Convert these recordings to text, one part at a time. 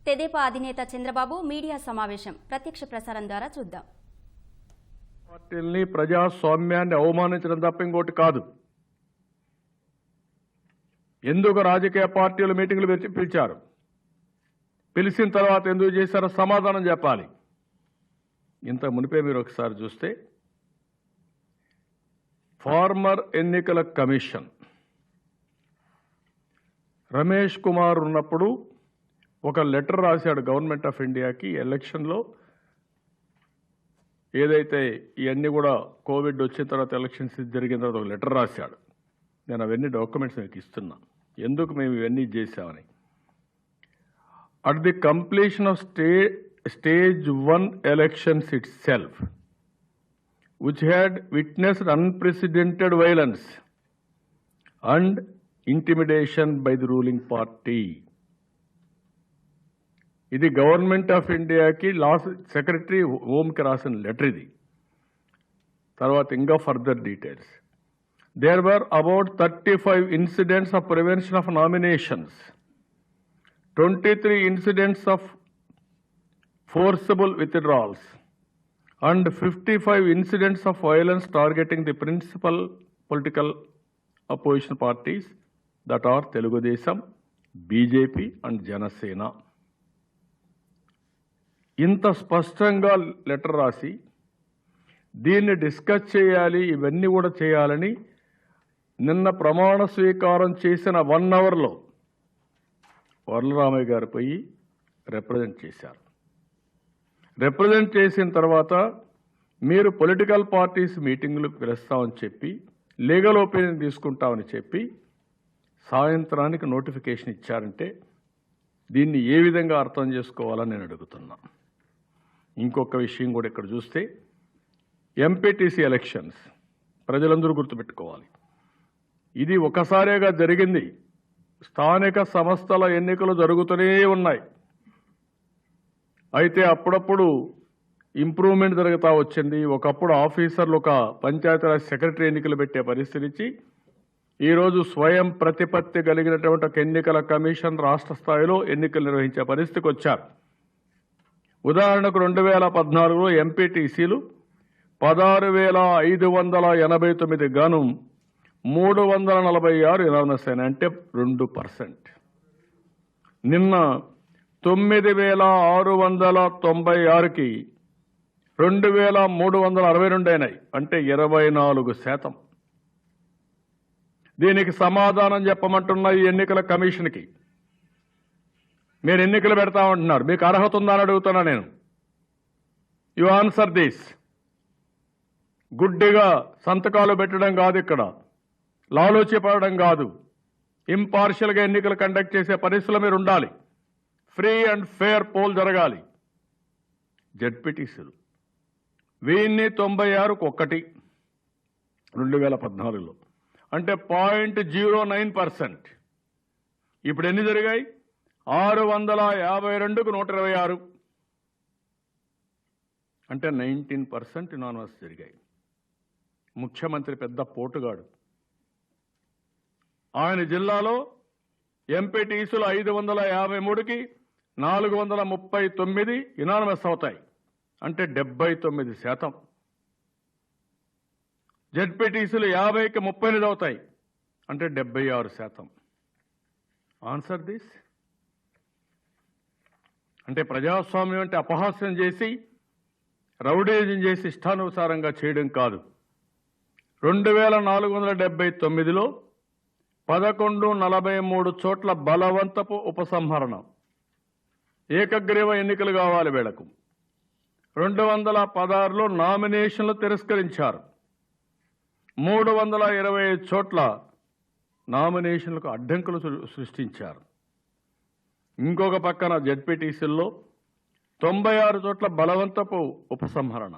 తెదేపా అధినేత చంద్రబాబు మీడియా సమావేశం ప్రత్యక్ష ప్రసారం ద్వారా చూద్దాం. పార్టీల్ని ప్రజాస్వామ్యాన్ని అవమానించడం తప్ప ఇంకోటి కాదు. ఎందుకు రాజకీయ పార్టీలు మీటింగ్లు పిలిచారు? పిలిచిన తర్వాత ఎందుకు చేశారో సమాధానం చెప్పాలి. ఇంత మునిపే మీరు ఒకసారి చూస్తే ఫార్మర్ ఎన్నికల కమిషన్ రమేష్ కుమార్ ఉన్నప్పుడు ఒక లెటర్ రాశాడు గవర్నమెంట్ ఆఫ్ ఇండియాకి. ఎలక్షన్లో ఏదైతే ఇవన్నీ కూడా కోవిడ్ వచ్చిన తర్వాత ఎలక్షన్స్ జరిగిన తర్వాత ఒక లెటర్ రాశాడు. నేను అవన్నీ డాక్యుమెంట్స్ మీకు ఇస్తున్నా, ఎందుకు మేము ఇవన్నీ చేశామని. At the completion of stage 1 elections itself, which had witnessed unprecedented violence and intimidation by the ruling party. ఇది గవర్నమెంట్ ఆఫ్ ఇండియాకి సెక్రటరీ హోమ్కి రాసిన లెటర్ ఇది. తర్వాత ఇంకా further details. There were about 35 incidents of prevention of nominations, 23 incidents of forcible withdrawals and 55 incidents of violence targeting the principal political opposition parties that are Telugu Desam, BJP and Janasena. ఇంత స్పష్టంగా letter రాసి దీన్ని discuss చేయాలి, ఇవన్నీ కూడా చేయాలని నిన్న ప్రమాణ స్వీకారం చేసిన 1 అవర్లో వరలరామయ్య గారు పోయి రిప్రజెంట్ చేశారు. రిప్రజెంట్ చేసిన తర్వాత మీరు పొలిటికల్ పార్టీస్ మీటింగ్లకు పిలుస్తామని చెప్పి, లీగల్ ఒపీనియన్ తీసుకుంటామని చెప్పి సాయంత్రానికి నోటిఫికేషన్ ఇచ్చారంటే దీన్ని ఏ విధంగా అర్థం చేసుకోవాలని నేను అడుగుతున్నా. ఇంకొక విషయం కూడా ఇక్కడ చూస్తే ఎంపీటీసీ ఎలక్షన్స్ ప్రజలందరూ గుర్తుపెట్టుకోవాలి. ఇది ఒకసారిగా జరిగింది. స్థానిక సంస్థల ఎన్నికలు జరుగుతూనే ఉన్నాయి. అయితే అప్పుడప్పుడు ఇంప్రూవ్మెంట్ జరుగుతూ వచ్చింది. ఒకప్పుడు ఆఫీసర్లు ఒక పంచాయతీరాజ్ సెక్రటరీ ఎన్నికలు పెట్టే పరిస్థితి నుంచి ఈరోజు స్వయం ప్రతిపత్తి కలిగినటువంటి ఒక ఎన్నికల కమిషన్ రాష్ట్ర స్థాయిలో ఎన్నికలు నిర్వహించే పరిస్థితికి వచ్చారు. ఉదాహరణకు 2014లో ఎంపీటీసీలు 16,589 గాను 346 యునానిమస్ అయినాయి, అంటే 2%. నిన్న 9,696కి 2,362 అయినాయి, అంటే 24%. దీనికి సమాధానం చెప్పమంటున్న ఈ ఎన్నికల కమిషన్కి, మీరు ఎన్నికలు పెడతామంటున్నారు, మీకు అర్హత ఉందని అడుగుతున్నా నేను. You answer this. గుడ్డిగా సంతకాలు పెట్టడం కాదు, ఇక్కడ లాలోచిపడడం కాదు. ఇంపార్షియల్గా ఎన్నికలు కండక్ట్ చేసే పరిస్థితుల్లో మీరు ఉండాలి. ఫ్రీ అండ్ ఫేర్ పోల్ జరగాలి. జడ్పీటీసీలు 96కు 1 2014లో, అంటే 0.09%. ఇప్పుడు ఎన్ని జరిగాయి? 652కు 126, అంటే 19% యునానిమస్ జరిగాయి. ముఖ్యమంత్రి పెద్ద పోటుగాడు. ఆయన జిల్లాలో ఎంపీటీసీలు 553కి 439 యునానిమస్ అవుతాయి, అంటే 79%. జడ్పీటీసీలు 50కి 38 అవుతాయి, అంటే 76%. Answer this. అంటే ప్రజాస్వామ్యం అంటే అపహాస్యం చేసి, రౌడీజం చేసి ఇష్టానుసారంగా చేయడం కాదు. 2479లో 1143 చోట్ల బలవంతపు ఉపసంహరణ, ఏకగ్రీవ ఎన్నికలు కావాలి వీళ్లకు. 216లో నామినేషన్లు తిరస్కరించారు. 325 చోట్ల నామినేషన్లకు అడ్డంకులు సృష్టించారు. ఇంకొక పక్కన జడ్పీటీసీల్లో 96 చోట్ల బలవంతపు ఉపసంహరణ,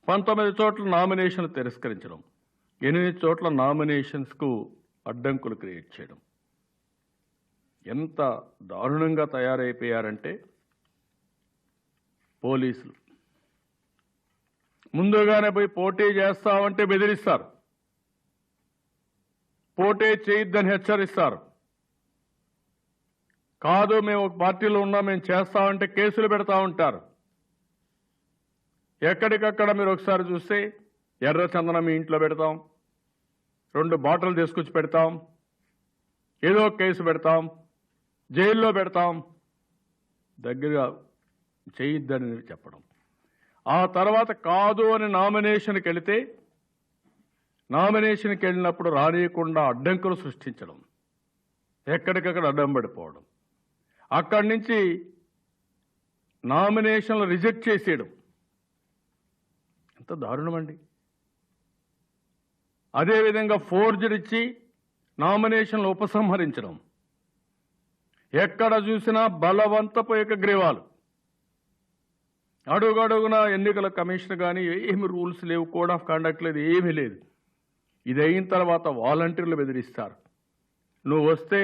19 చోట్ల నామినేషన్లు తిరస్కరించడం, 8 చోట్ల నామినేషన్స్కు అడ్డంకులు క్రియేట్ చేయడం. ఎంత దారుణంగా తయారైపోయారంటే పోలీసులు ముందుగానే పోయి పోటీ చేస్తామంటే బెదిరిస్తారు, పోటీ చేయొద్దని హెచ్చరిస్తారు. కాదు మేము ఒక పార్టీలో ఉన్నాం మేము చేస్తామంటే కేసులు పెడతా ఉంటారు. ఎక్కడికక్కడ మీరు ఒకసారి చూస్తే ఎర్ర చందనం మీ ఇంట్లో పెడతాం, 2 బాటిల్ తీసుకొచ్చి పెడతాం, ఏదో ఒక కేసు పెడతాం, జైల్లో పెడతాం, దగ్గరగా చేయొద్దని చెప్పడం. ఆ తర్వాత కాదు అని నామినేషన్కి వెళితే నామినేషన్కి వెళ్ళినప్పుడు రానియకుండా అడ్డంకులు సృష్టించడం, ఎక్కడికక్కడ అడ్డం పడిపోవడం, అక్కడి నుంచి నామినేషన్లు రిజెక్ట్ చేసేయడం ఎంత దారుణమండి. అదేవిధంగా ఫోర్జరీ ఇచ్చి నామినేషన్లు ఉపసంహరించడం, ఎక్కడ చూసినా బలవంతపు ఏకగ్రీవాలు, అడుగడుగున ఎన్నికల కమిషన్ కానీ ఏమి రూల్స్ లేవు, కోడ్ ఆఫ్ కండక్ట్ లేదు, ఏమీ లేదు. ఇది అయిన తర్వాత వాలంటీర్లు బెదిరిస్తారు. నువ్వు వస్తే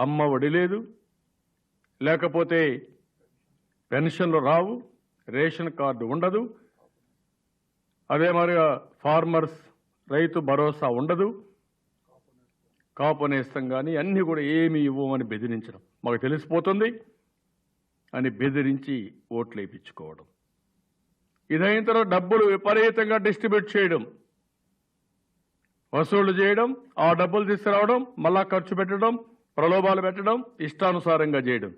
అమ్మ ఒడి లేదు, లేకపోతే పెన్షన్లు రావు, రేషన్ కార్డు ఉండదు, అదే మరిగా ఫార్మర్స్ రైతు భరోసా ఉండదు, కాపు నేస్తం కానీ అన్నీ కూడా ఏమి ఇవ్వమని బెదిరించడం, మాకు తెలిసిపోతుంది అని బెదిరించి ఓట్లు వేయించుకోవడం. ఇదైన తర్వాత డబ్బులు విపరీతంగా డిస్ట్రిబ్యూట్ చేయడం, వసూళ్లు చేయడం, ఆ డబ్బులు తీసుకురావడం, మళ్ళా ఖర్చు పెట్టడం, ప్రలోభాలు పెట్టడం, ఇష్టానుసారంగా చేయడం.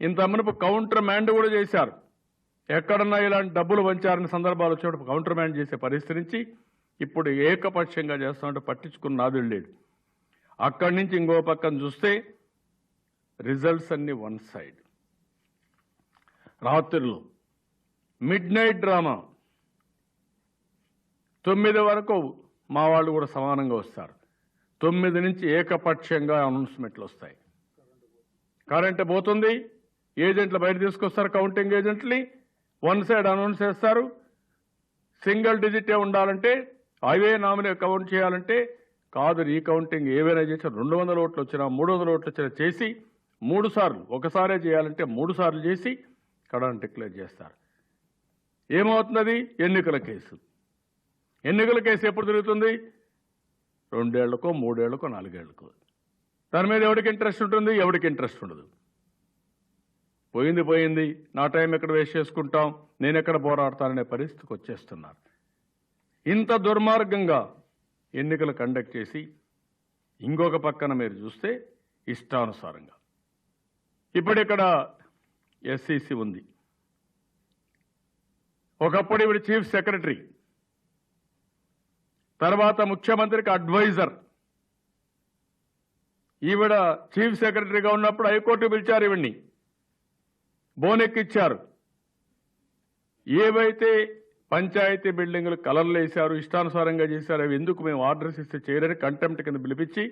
ఇంత మునుపు కౌంటర్ మ్యాండ్ కూడా చేశారు. ఎక్కడన్నా ఇలాంటి డబ్బులు వంచారని సందర్భాలు వచ్చినప్పుడు కౌంటర్ మ్యాండ్ చేసే పరిస్థితి నుంచి ఇప్పుడు ఏకపక్షంగా చేస్తామంటే పట్టించుకున్న నాదుడు లేడు. అక్కడి నుంచి ఇంకో పక్కన చూస్తే రిజల్ట్స్ అన్ని వన్ సైడ్. రాత్రులు మిడ్ నైట్ డ్రామా, 9 వరకు మా వాళ్ళు కూడా సమానంగా వస్తారు. 9 నుంచి ఏకపక్షంగా అనౌన్స్మెంట్లు వస్తాయి. కరెంటు పోతుంది, ఏజెంట్లు బయట తీసుకొస్తారు, కౌంటింగ్ ఏజెంట్ని వన్ సైడ్ అనౌన్స్ చేస్తారు. సింగిల్ డిజిటే ఉండాలంటే అవే నామినే కౌంట్ చేయాలంటే కాదు, రీకౌంటింగ్ ఏవైనా చేసి 200 ఓట్లు వచ్చినా 300 ఓట్లు వచ్చినా చేసి 3 సార్లు, ఒకసారే చేయాలంటే 3 సార్లు చేసి కడాన్ని డిక్లేర్ చేస్తారు. ఏమవుతున్నది? ఎన్నికల కేసు. ఎన్నికల కేసు ఎప్పుడు తిరుగుతుంది? 2 ఏళ్లకో 3 ఏళ్లకో 4 ఏళ్లకో. దాని మీద ఎవరికి ఇంట్రెస్ట్ ఉంటుంది? ఎవరికి ఇంట్రెస్ట్ ఉండదు. పోయింది పోయింది, నా టైం ఎక్కడ వేస్ట్ చేసుకుంటాం, నేను ఎక్కడ పోరాడతాననే పరిస్థితికి వచ్చేస్తున్నారు. ఇంత దుర్మార్గంగా ఎన్నికలు కండక్ట్ చేసి ఇంకొక పక్కన మీరు చూస్తే ఇష్టానుసారంగా ఇప్పుడు ఇక్కడ ఎస్సీసీ ఉంది. ఒకప్పుడు ఇవి చీఫ్ సెక్రటరీ, తర్వాత ముఖ్యమంత్రికి అడ్వైజర్. ఈవిడ చీఫ్ సెక్రటరీగా ఉన్నప్పుడు హైకోర్టు పిలిచారు, ఈవిడ్ని బోనెక్కిచ్చారు. ఏవైతే పంచాయతీ బిల్డింగులు కలర్లు వేశారు, ఇష్టానుసారంగా చేశారు, అవి ఎందుకు మేము ఆర్డర్స్ ఇస్తే చేయరని కంటెంప్ట్ కింద పిలిపించి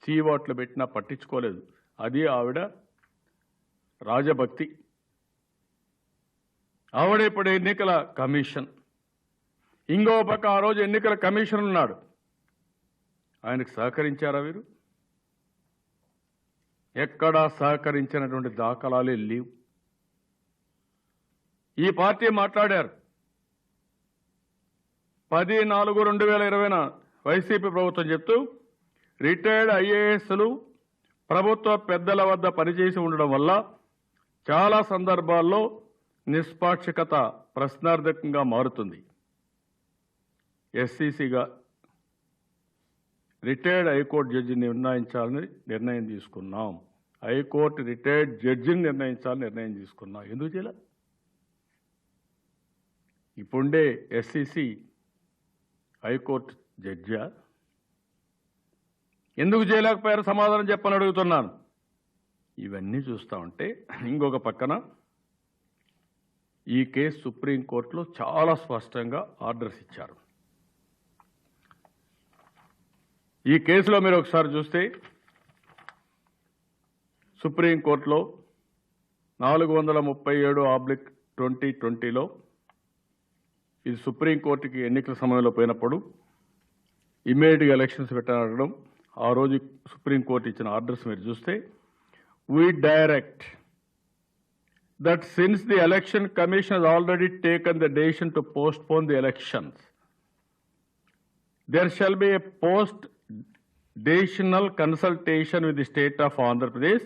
చీవాట్లు పెట్టినా పట్టించుకోలేదు. అది ఆవిడ రాజభక్తి. ఆవిడ ఇప్పుడు ఎన్నికల కమిషన్. ఇంకో పక్క ఆ రోజు ఎన్నికల కమిషన్ ఉన్నాడు, ఆయనకు సహకరించారా వీరు? ఎక్కడా సహకరించినటువంటి దాఖలాలే లేవు. ఈ పార్టీ మాట్లాడారు 10/4/2020 వైసీపీ ప్రభుత్వం చెప్తూ రిటైర్డ్ ఐఏఎస్లు ప్రభుత్వ పెద్దల వద్ద పనిచేసి ఉండడం వల్ల చాలా సందర్భాల్లో నిష్పాక్షికత ప్రశ్నార్థకంగా మారుతుంది. ఎస్సీసీగా రిటైర్డ్ హైకోర్టు జడ్జిని నిర్ణయించాలని నిర్ణయం తీసుకున్నాం. హైకోర్టు రిటైర్డ్ జడ్జిని నిర్ణయించాలని నిర్ణయం తీసుకున్నాం. ఎందుకు చేయాల? ఇప్పుండే ఎస్సీసీ హైకోర్టు జడ్జా? ఎందుకు చేయలేకపోయారు? సమాధానం చెప్పని అడుగుతున్నాను. ఇవన్నీ చూస్తూ ఉంటే ఇంకొక పక్కన ఈ కేసు సుప్రీంకోర్టులో చాలా స్పష్టంగా ఆర్డర్స్ ఇచ్చారు. ఈ కేసులో మీరు ఒకసారి చూస్తే సుప్రీంకోర్టులో 437/2020లో ఇది సుప్రీంకోర్టుకి ఎన్నికల సమయంలో పోయినప్పుడు ఇమ్మీడియట్గా ఎలక్షన్స్ పెట్టాలనడం, ఆ రోజు సుప్రీంకోర్టు ఇచ్చిన ఆర్డర్స్ మీరు చూస్తే we direct that since the election commission has already taken the decision to postpone the elections, there shall be a post-decisional consultation with the state of Andhra Pradesh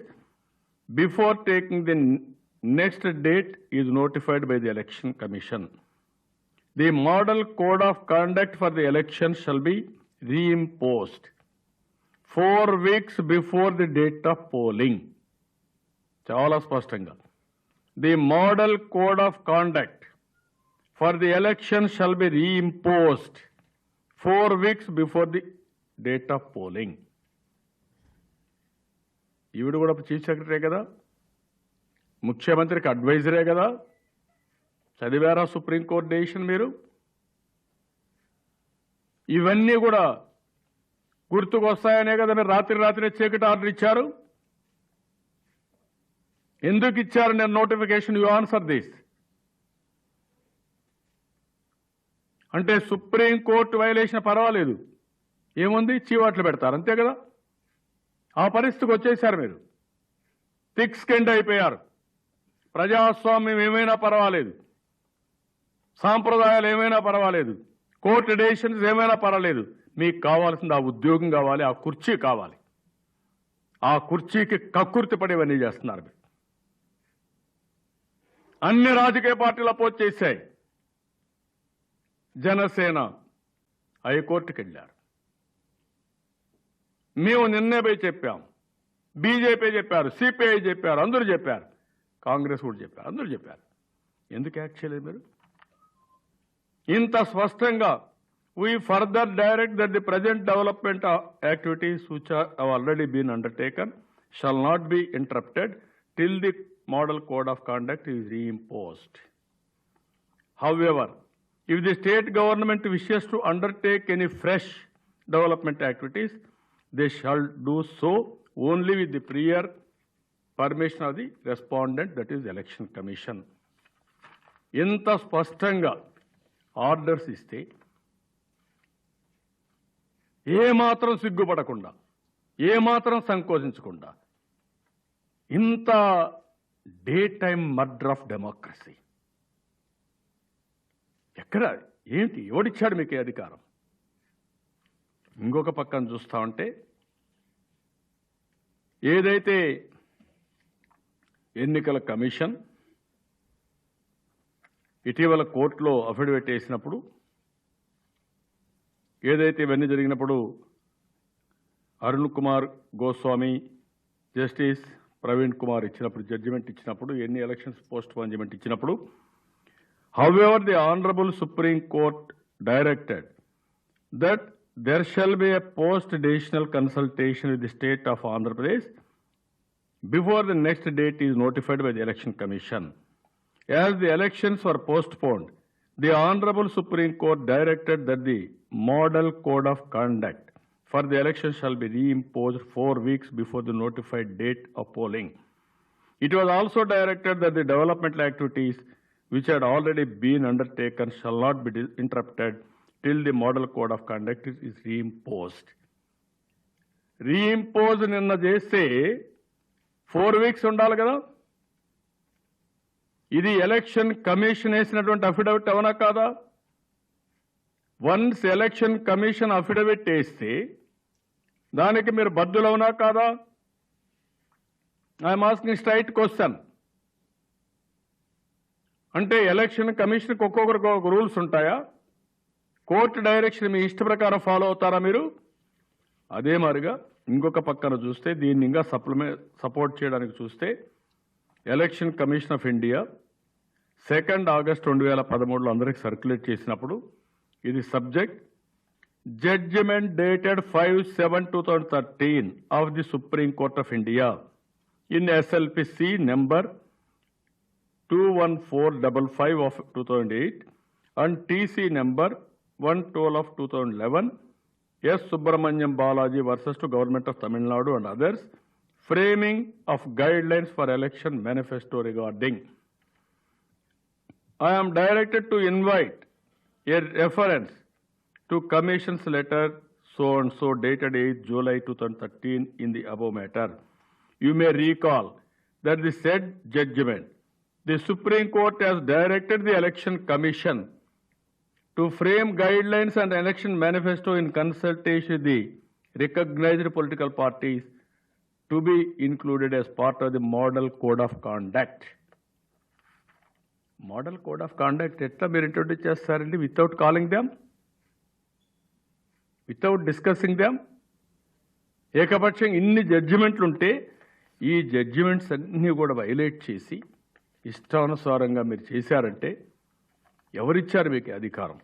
before taking the next date is notified by the Election Commission. The model code of conduct for the election shall be reimposed 4 weeks before the date of polling. చాలా స్పష్టంగా the model code of conduct for the election shall be reimposed 4 weeks before the date of polling. ఈవిడ కూడా chief secretary కదా, ముఖ్యమంత్రికి అడ్వైజరే కదా, చదివారా supreme court decision మీరు? ఇవన్నీ కూడా గుర్తుకొస్తాయనే కదా మీరు రాత్రి చీకటి ఆర్డర్ ఇచ్చారు. ఎందుకు ఇచ్చారు నేను నోటిఫికేషన్? You answer this. అంటే సుప్రీంకోర్టు వైలేషన్ పర్వాలేదు, ఏముంది చీవాట్లు పెడతారు అంతే కదా. ఆ పరిస్థితికి వచ్చేసారు మీరు, థిక్ స్కిన్డ్ అయిపోయారు. ప్రజాస్వామ్యం ఏమైనా పర్వాలేదు, సాంప్రదాయాలు ఏమైనా పర్వాలేదు, కోర్టు డెసిషన్స్ ఏమైనా పర్వాలేదు, మీకు కావాల్సింది ఆ ఉద్యోగం కావాలి, ఆ కుర్చీ కావాలి. ఆ కుర్చీకి కక్కుర్తి పడేవన్నీ చేస్తున్నారు మీరు. అన్ని రాజకీయ పార్టీలు అపోజ్ చేశాయి. జనసేన హైకోర్టుకి వెళ్ళారు. మేము నిన్నే పోయి చెప్పాం, బీజేపీ చెప్పారు, సిపిఐ చెప్పారు, అందరూ చెప్పారు, కాంగ్రెస్ కూడా చెప్పారు, అందరూ చెప్పారు. ఎందుకు యాక్ట్ చేయలేదు మీరు? ఇంత స్పష్టంగా we further direct that the present development activities which have already been undertaken shall not be interrupted till the model code of conduct is reimposed. However, if the state government wishes to undertake any fresh development activities, they shall do so only with the prior permission of the respondent, that is Election Commission. ఇంత స్పష్టంగా orders ఇస్తే ఏమాత్రం సిగ్గుపడకుండా, ఏమాత్రం సంకోచించకుండా, ఇంత day time murder of democracy ఎక్కడ? ఏంటి? ఎవడిచ్చాడు మీకు ఈ అధికారం? ఇంకొక పక్కన చూస్తా ఉంటే ఏదైతే ఎన్నికల కమిషన్ ఇటీవల కోర్టులో అఫిడవిట్ వేసినప్పుడు, ఏదైతే ఇవన్నీ జరిగినప్పుడు అరుణ్ కుమార్ గోస్వామి, జస్టిస్ ప్రవీణ్ కుమార్ ఇచ్చినప్పుడు, జడ్జిమెంట్ ఇచ్చినప్పుడు, ఎన్ని ఎలక్షన్స్ పోస్ట్ పోన్మెంట్ ఇచ్చినప్పుడు, however the honorable Supreme Court directed that there shall be a post-decisional consultation with the state of Andhra Pradesh before the next date is notified by the Election Commission. As the elections were postponed, the Honorable Supreme Court directed that the model code of conduct for the election shall be reimposed 4 weeks before the notified date of polling. It was also directed that the developmental activities which had already been undertaken shall not be interrupted till the model code of conduct is reimposed. Reimpose నిన్న చేస్తే 4 weeks ఉండాలి కదా. ఇది election commission వేసినటువంటి affidavit అవునా కాదా? Once election commission affidavit వేస్తే దానికి మీరు బద్దులవునా కాదా? I'm asking straight question. అంటే ఎలక్షన్ కమిషన్కి ఒక్కొక్కరికి ఒక రూల్స్ ఉంటాయా? కోర్టు డైరెక్షన్ మీ ఇష్ట ప్రకారం ఫాలో అవుతారా మీరు? అదే మాదిరిగా ఇంకొక పక్కన చూస్తే, దీన్ని ఇంకా సపోర్ట్ చేయడానికి చూస్తే, Election Commission of India 2 August 2013లో అందరికి సర్క్యులేట్ చేసినప్పుడు, ఇది subject judgment dated 5/7/2013 of the Supreme Court of India in SLPC number 21455 of 2008 and TC number 112 of 2011, S. Subramaniam Balaji versus to Government of Tamil Nadu and others, framing of guidelines for election manifesto regarding. I am directed to invite a reference to Commission's letter so and so dated 8 July 2013 in the above matter. You may recall that the said judgment, the Supreme Court has directed the Election Commission to frame guidelines and election manifesto in consultation with the recognized political parties to be included as part of the model code of conduct. Model code of conduct ఎట్లా మీరు introduce చేస్తారండి? Without calling them, without discussing them. ఏకపక్షంగా ఇన్ని జడ్జిమెంట్లు ఉంటే ఈ judgements అన్నీ కూడా violate చేసి ఇష్టానుసారంగా మీరు చేశారంటే ఎవరిచ్చారు మీకు అధికారం?